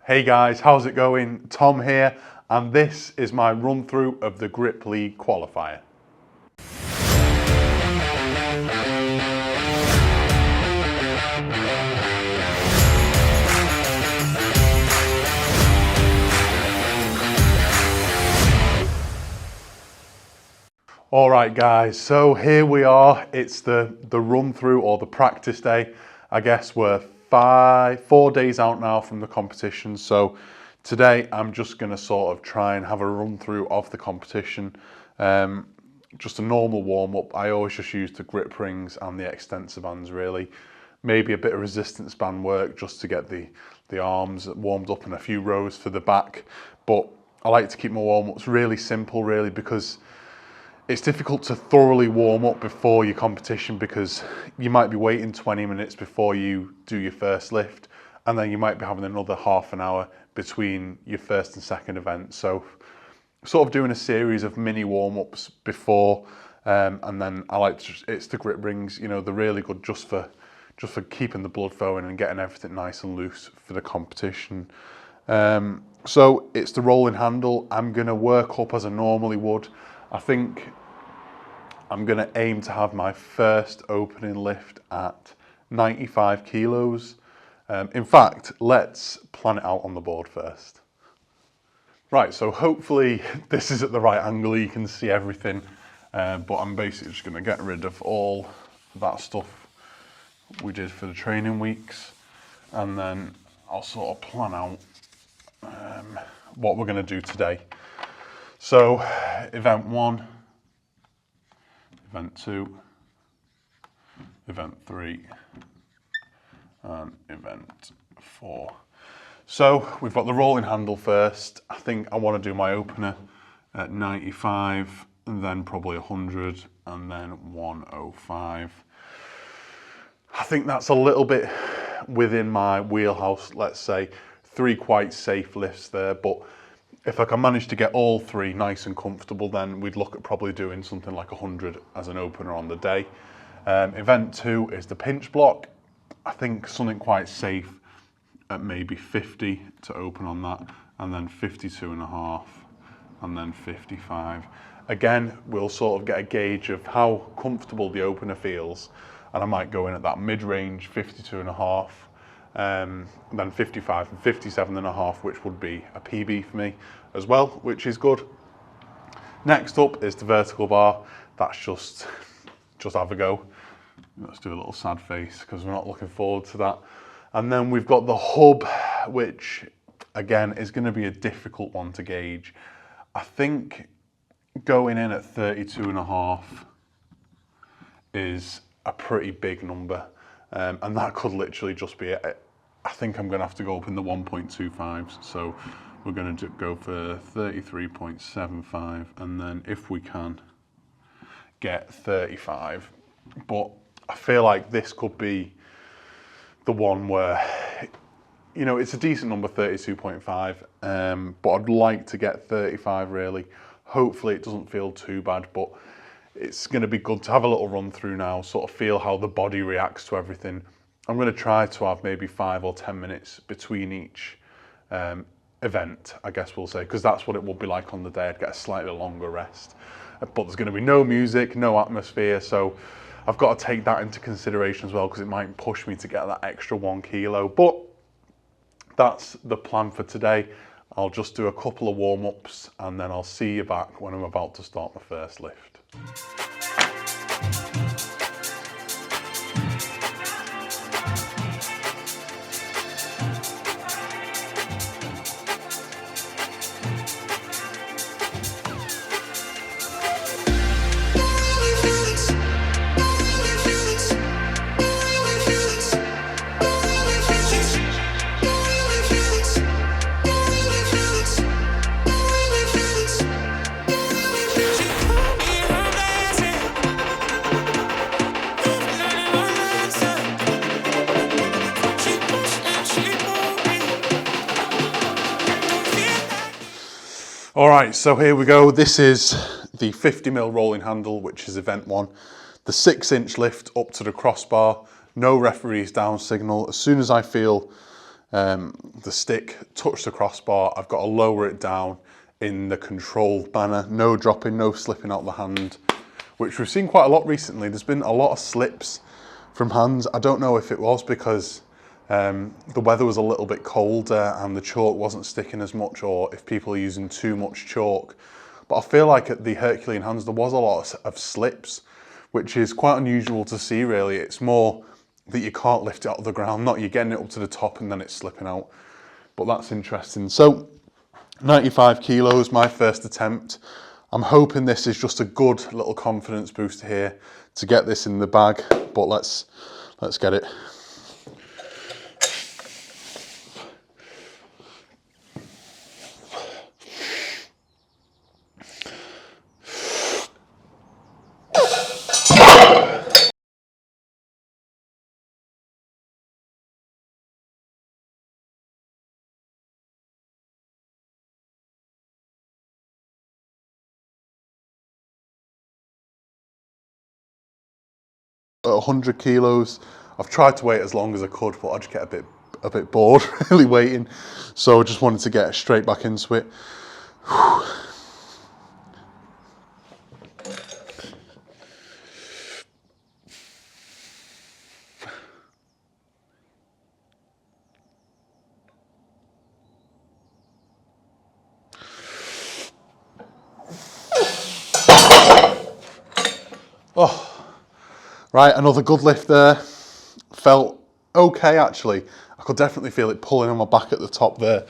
Hey guys, how's it going? Tom here, and this is my run through of the Grip League qualifier. All right guys, so here we are. It's the run through or the practice day. I guess we're 4 days out now from the competition. So today I'm just gonna sort of try and have a run through of the competition. Just a normal warm up. I always just use the grip rings and the extensor bands really. Maybe a bit of resistance band work just to get the arms warmed up and a few rows for the back. But I like to keep my warm ups really simple really, because it's difficult to thoroughly warm up before your competition, because you might be waiting 20 minutes before you do your first lift, and then you might be having another half an hour between your first and second event. So sort of doing a series of mini warm-ups before, and then I like to, it's the grip rings, you know, they're really good just for keeping the blood flowing and getting everything nice and loose for the competition. So it's the rolling handle. I'm gonna work up as I normally would. I think I'm going to aim to have my first opening lift at 95 kilos. In fact, let's plan it out on the board first. Right, so hopefully this is at the right angle, you can see everything, but I'm basically just going to get rid of all that stuff we did for the training weeks, and then I'll sort of plan out what we're going to do today. So, event 1, event 2, event 3, and event 4. So, we've got the rolling handle first. I think I want to do my opener at 95, and then probably 100, and then 105. I think that's a little bit within my wheelhouse, let's say. 3 quite safe lifts there, but if I can manage to get all 3 nice and comfortable, then we'd look at probably doing something like 100 as an opener on the day. Event 2 is the pinch block. I think something quite safe at maybe 50 to open on that, and then 52.5, and then 55. Again, we'll sort of get a gauge of how comfortable the opener feels, and I might go in at that mid-range 52.5. Then 55 and 57.5, which would be a PB for me as well, which is good. Next up is the vertical bar. That's just have a go. Let's do a little sad face because we're not looking forward to that. And then we've got the hub, which again is going to be a difficult one to gauge. I think going in at 32.5 is a pretty big number. And that could literally just be it. I think I'm going to have to go up in the 1.25s. So we're going to go for 33.75, and then if we can get 35. But I feel like this could be the one where, you know, it's a decent number, 32.5, but I'd like to get 35 really. Hopefully it doesn't feel too bad, but it's going to be good to have a little run through now, sort of feel how the body reacts to everything. I'm going to try to have maybe 5 or 10 minutes between each event, I guess we'll say, because that's what it will be like on the day. I'd get a slightly longer rest. But there's going to be no music, no atmosphere, so I've got to take that into consideration as well, because it might push me to get that extra 1 kilo. But that's the plan for today. I'll just do a couple of warm-ups, and then I'll see you back when I'm about to start my first lift. All right, so here we go. This is the 50mm rolling handle, which is event 1. The 6-inch lift up to the crossbar, no referee's down signal. As soon as I feel the stick touch the crossbar. I've got to lower it down in the controlled manner, no dropping, no slipping out the hand, which we've seen quite a lot recently. There's been a lot of slips from hands. I don't know if it was because the weather was a little bit colder and the chalk wasn't sticking as much, or if people are using too much chalk. But I feel like at the Herculean hands there was a lot of slips, which is quite unusual to see really. It's more that you can't lift it out of the ground, not you're getting it up to the top and then it's slipping out. But that's interesting. So 95 kilos, my first attempt. I'm hoping this is just a good little confidence booster here to get this in the bag, but let's get it. At 100 kilos, I've tried to wait as long as I could, but I just get a bit bored really waiting. So I just wanted to get straight back into it. Oh, right, another good lift there. Felt okay actually. I could definitely feel it pulling on my back at the top there.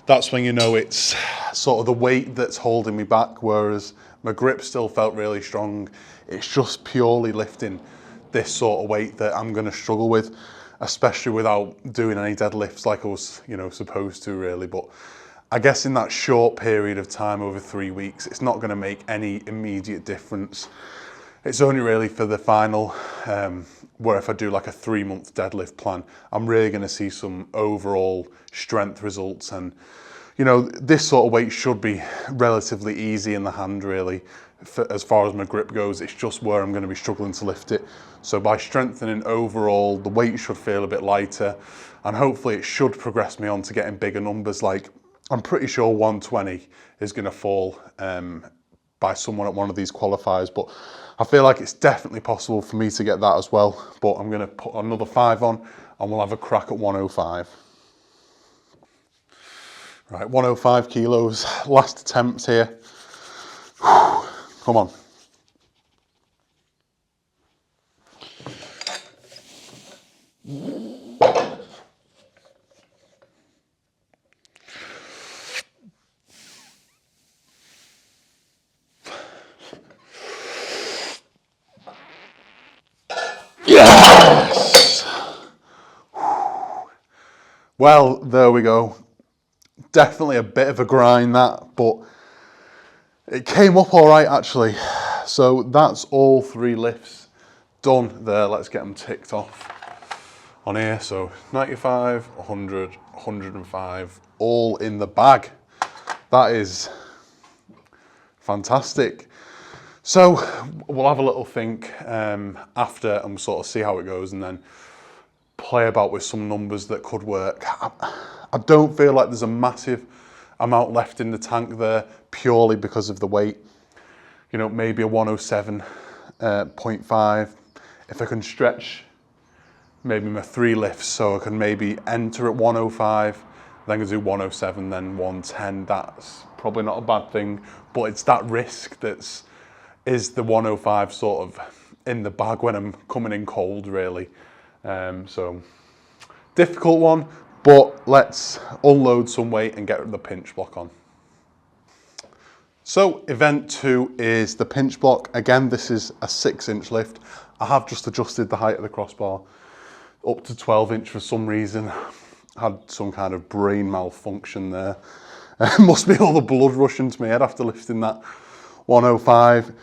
That's when you know it's sort of the weight that's holding me back, whereas my grip still felt really strong. It's just purely lifting this sort of weight that I'm gonna struggle with, especially without doing any deadlifts like I was, supposed to really. But I guess in that short period of time over 3 weeks, it's not gonna make any immediate difference. It's only really for the final, where if I do like a 3-month deadlift plan, I'm really going to see some overall strength results. And, this sort of weight should be relatively easy in the hand really. As far as my grip goes, it's just where I'm going to be struggling to lift it. So by strengthening overall, the weight should feel a bit lighter, and hopefully it should progress me on to getting bigger numbers. Like, I'm pretty sure 120 is going to fall by someone at one of these qualifiers, but I feel like it's definitely possible for me to get that as well. But I'm going to put another 5 on and we'll have a crack at 105. Right, 105 kilos, last attempt here. Come on. Yes! Well, there we go. Definitely a bit of a grind that, but it came up all right actually. So that's all 3 lifts done there. Let's get them ticked off on here. So 95, 100, 105, all in the bag. That is fantastic. So we'll have a little think after and sort of see how it goes, and then play about with some numbers that could work. I don't feel like there's a massive amount left in the tank there purely because of the weight. Maybe a 107.5. If I can stretch maybe my 3 lifts, so I can maybe enter at 105, then I do 107, then 110. That's probably not a bad thing, but it's that risk is the 105 sort of in the bag when I'm coming in cold really. So difficult one, but let's unload some weight and get the pinch block on. So event 2 is the pinch block. Again, this is a 6-inch lift. I have just adjusted the height of the crossbar up to 12 inch for some reason. Had some kind of brain malfunction there. Must be all the blood rushing to my head after lifting that 105.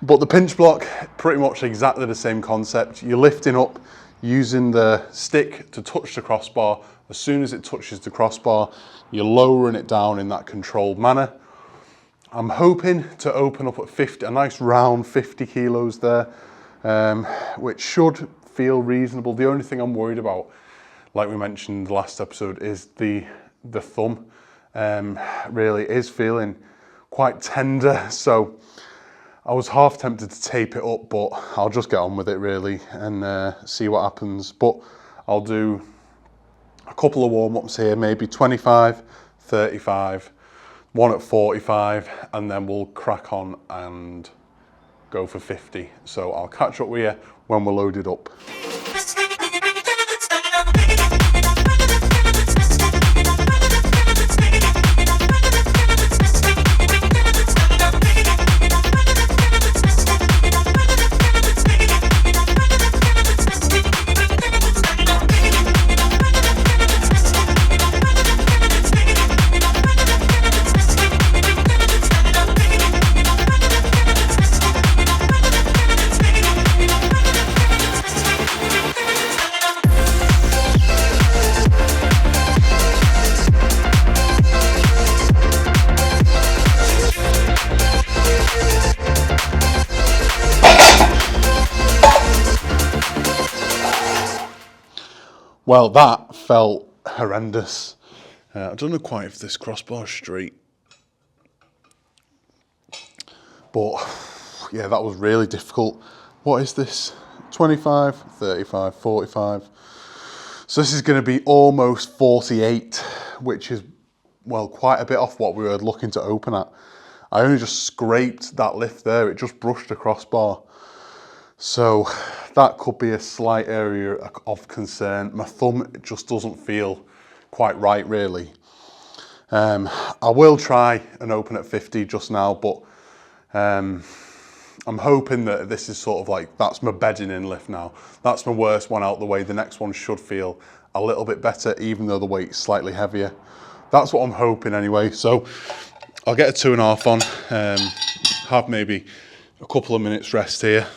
But the pinch block, pretty much exactly the same concept. You're lifting up using the stick to touch the crossbar. As soon as it touches the crossbar, you're lowering it down in that controlled manner. I'm hoping to open up at 50, a nice round 50 kilos there, which should feel reasonable. The only thing I'm worried about, like we mentioned in the last episode, is the thumb. Really is feeling quite tender, so I was half tempted to tape it up, but I'll just get on with it really and see what happens. But I'll do a couple of warm-ups here, maybe 25, 35, one at 45, and then we'll crack on and go for 50. So I'll catch up with you when we're loaded up. Well, that felt horrendous. I don't know quite if this crossbar's straight. But yeah, that was really difficult. What is this? 25, 35, 45. So this is going to be almost 48, which is, well, quite a bit off what we were looking to open at. I only just scraped that lift there. It just brushed the crossbar. So that could be a slight area of concern. My thumb just doesn't feel quite right, really. I will try and open at 50 just now, but I'm hoping that this is sort of like, that's my bedding in lift now. That's my worst one out the way. The next one should feel a little bit better, even though the weight's slightly heavier. That's what I'm hoping anyway. So I'll get a 2.5 on, have maybe a couple of minutes rest here,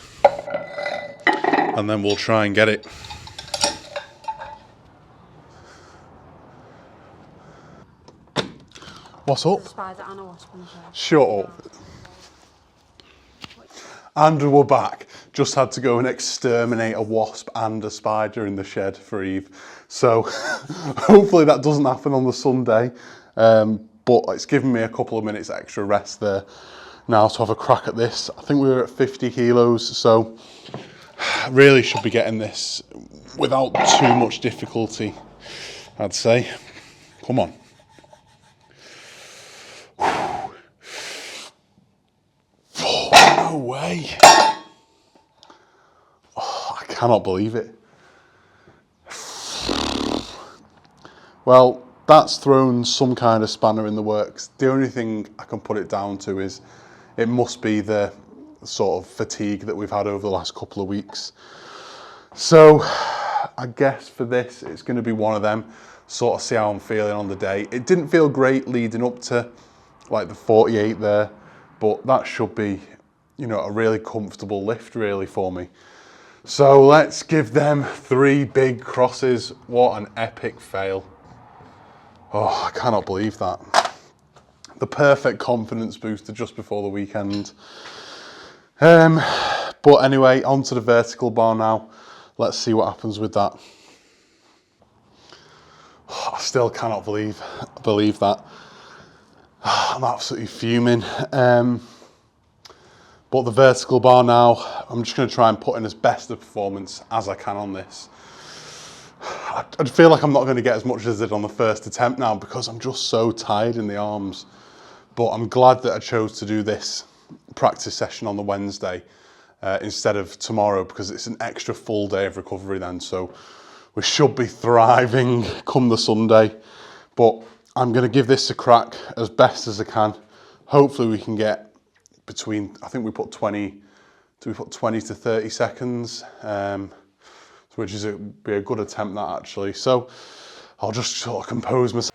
and then we'll try and get it. What's up? Spider and a wasp in the chair. Shut up. And we're back. Just had to go and exterminate a wasp and a spider in the shed for Eve. So hopefully that doesn't happen on the Sunday. But it's given me a couple of minutes extra rest there now to have a crack at this. I think we were at 50 kilos, so really should be getting this without too much difficulty, I'd say. Come on. Oh, no way. Oh, I cannot believe it. Well, that's thrown some kind of spanner in the works. The only thing I can put it down to is it must be the sort of fatigue that we've had over the last couple of weeks. So I guess for this, it's going to be one of them, sort of see how I'm feeling on the day. It didn't feel great leading up to like the 48 there, but that should be, you know, a really comfortable lift really for me. So let's give them 3 big crosses. What an epic fail. Oh, I cannot believe that. The perfect confidence booster just before the weekend. But anyway, onto the vertical bar now. Let's see what happens with that. Oh, I still cannot believe that. I'm absolutely fuming. But the vertical bar now, I'm just going to try and put in as best a performance as I can on this. I feel like I'm not going to get as much as I did on the first attempt now because I'm just so tired in the arms. But I'm glad that I chose to do this practice session on the Wednesday instead of tomorrow, because it's an extra full day of recovery then. So we should be thriving come the Sunday. But I'm going to give this a crack as best as I can. Hopefully we can get between, I think we put 20 to 30 seconds, which is be a good attempt that actually. So I'll just sort of compose myself.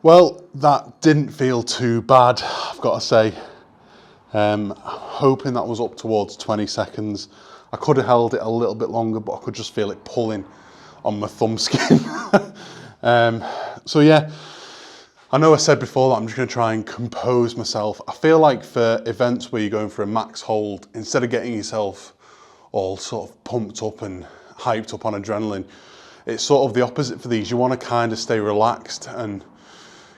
Well, that didn't feel too bad, I've got to say. Hoping that was up towards 20 seconds. I could have held it a little bit longer, but I could just feel it pulling on my thumb skin. So yeah, I know I said before that I'm just going to try and compose myself. I feel like for events where you're going for a max hold, instead of getting yourself all sort of pumped up and hyped up on adrenaline, it's sort of the opposite for these. You want to kind of stay relaxed and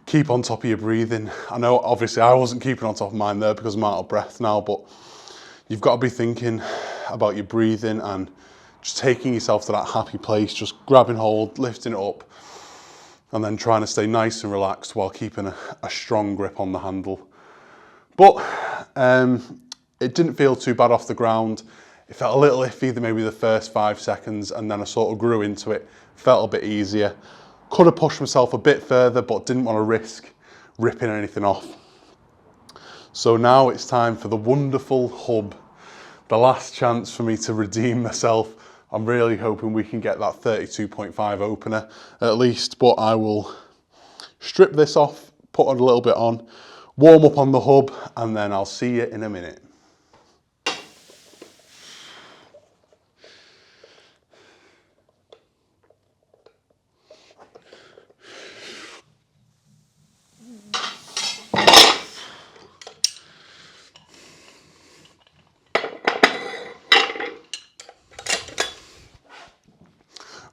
keep on top of your breathing. I know obviously I wasn't keeping on top of mine there because I'm out of breath now, but you've got to be thinking about your breathing and just taking yourself to that happy place, just grabbing hold, lifting it up, and then trying to stay nice and relaxed while keeping a strong grip on the handle. But it didn't feel too bad off the ground. It felt a little iffy, maybe the first 5 seconds, and then I sort of grew into it, felt a bit easier. Could have pushed myself a bit further, but didn't want to risk ripping anything off. So now it's time for the wonderful hub, the last chance for me to redeem myself. I'm really hoping we can get that 32.5 opener at least, but I will strip this off, put a little bit on, warm up on the hub, and then I'll see you in a minute.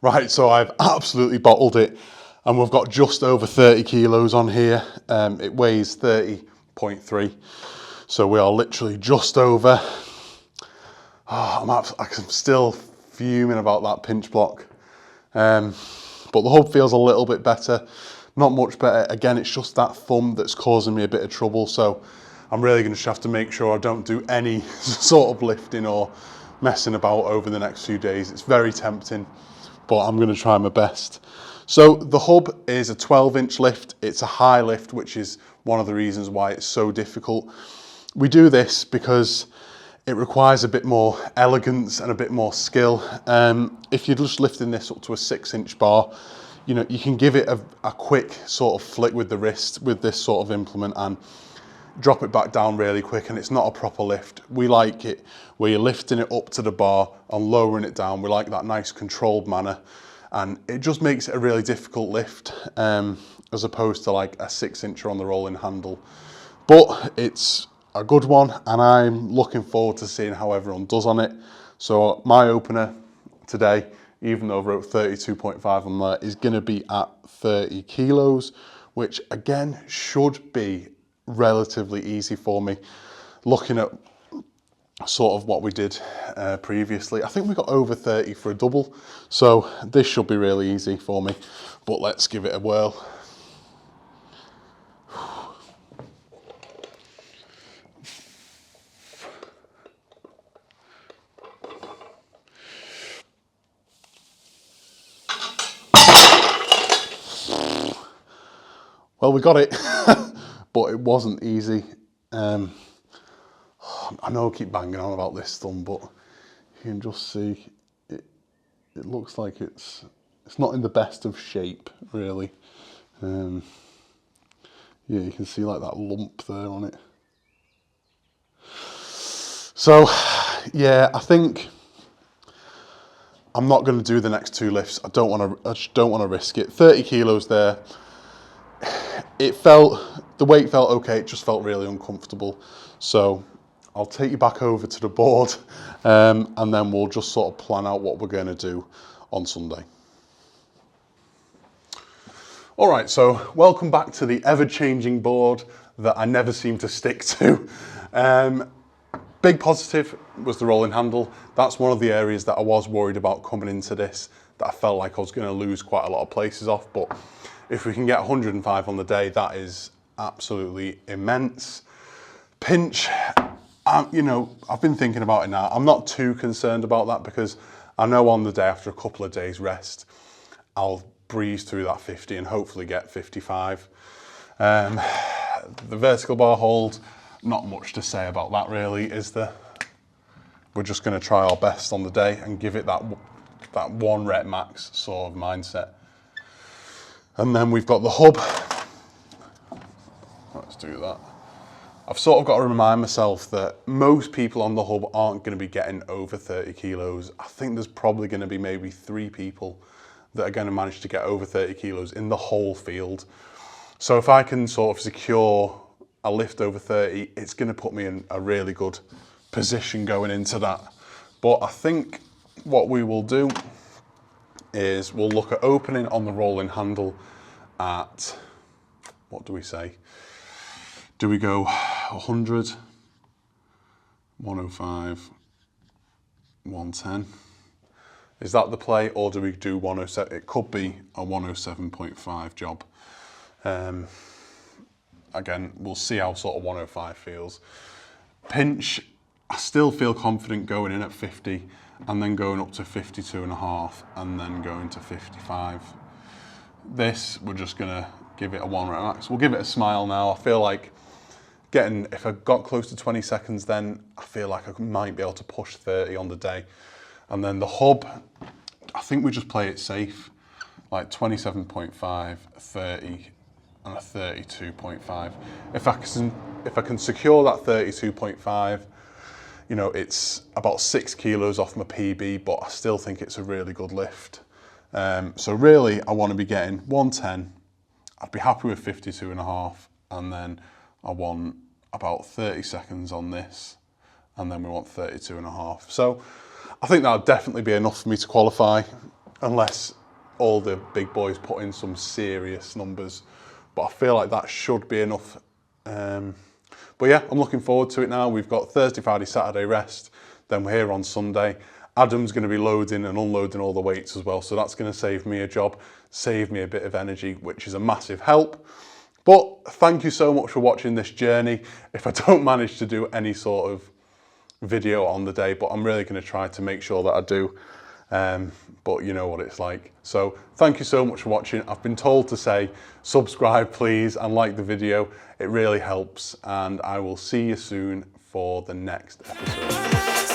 Right, so I've absolutely bottled it, and we've got just over 30 kilos on here. It weighs 30.3, so we are literally just over. I'm still fuming about that pinch block, but the hub feels a little bit better, not much better. Again, it's just that thumb that's causing me a bit of trouble, so I'm really going to have to make sure I don't do any sort of lifting or messing about over the next few days. It's very tempting, but I'm going to try my best. So the hub is a 12-inch lift. It's a high lift, which is one of the reasons why it's so difficult. We do this because it requires a bit more elegance and a bit more skill. If you're just lifting this up to a 6-inch bar, you know, you can give it a quick sort of flick with the wrist with this sort of implement and drop it back down really quick, and it's not a proper lift. We like it where you're lifting it up to the bar and lowering it down. We like that nice controlled manner, and it just makes it a really difficult lift as opposed to like a 6-incher on the rolling handle. But it's a good one, and I'm looking forward to seeing how everyone does on it. So my opener today, even though I wrote 32.5 on there, is going to be at 30 kilos, which again should be relatively easy for me. Looking at sort of what we did previously, I think we got over 30 for a double, so this should be really easy for me, but let's give it a whirl. Well, we got it, but it wasn't easy. I know I keep banging on about this thumb, but you can just see it looks like it's not in the best of shape, really. Yeah, you can see like that lump there on it. So, yeah, I think I'm not going to do the next 2 lifts. I just don't want to risk it. 30 kilos there. The weight felt okay, it just felt really uncomfortable. So I'll take you back over to the board and then we'll just sort of plan out what we're going to do on Sunday. All right, so welcome back to the ever-changing board that I never seem to stick to. Big positive was the rolling handle. That's one of the areas that I was worried about coming into this, that I felt like I was going to lose quite a lot of places off, but if we can get 105 on the day, that is absolutely immense. Pinch, you know, I've been thinking about it now. I'm not too concerned about that because I know on the day after a couple of days rest, I'll breeze through that 50 and hopefully get 55. The vertical bar hold, not much to say about that really, is there? We're just going to try our best on the day and give it that 1 rep max sort of mindset. And then we've got the hub. do that. I've sort of got to remind myself that most people on the hub aren't going to be getting over 30 kilos. I think there's probably going to be maybe 3 people that are going to manage to get over 30 kilos in the whole field. So if I can sort of secure a lift over 30, it's going to put me in a really good position going into that. But I think what we will do is we'll look at opening on the rolling handle at, what do we say? Do we go 100, 105, 110? Is that the play, or do we do 107? It could be a 107.5 job. Again, we'll see how sort of 105 feels. Pinch, I still feel confident going in at 50 and then going up to 52.5 and then going to 55. This, we're just gonna give it a 1 rep max. We'll give it a smile now. I feel like if I got close to 20 seconds, then I feel like I might be able to push 30 on the day. And then the hub, I think we just play it safe, like 27.5, 30, and a 32.5. If I can secure that 32.5, you know, it's about 6 kilos off my PB, but I still think it's a really good lift. So really, I want to be getting 110. I'd be happy with 52.5, and then I want about 30 seconds on this, and then we want 32.5. So I think that would definitely be enough for me to qualify, unless all the big boys put in some serious numbers. But I feel like that should be enough. But yeah, I'm looking forward to it now. We've got Thursday, Friday, Saturday rest. Then we're here on Sunday. Adam's going to be loading and unloading all the weights as well. So that's going to save me a job, save me a bit of energy, which is a massive help. But thank you so much for watching this journey. If I don't manage to do any sort of video on the day, but I'm really going to try to make sure that I do. But you know what it's like. So thank you so much for watching. I've been told to say subscribe please and like the video. It really helps, and I will see you soon for the next episode.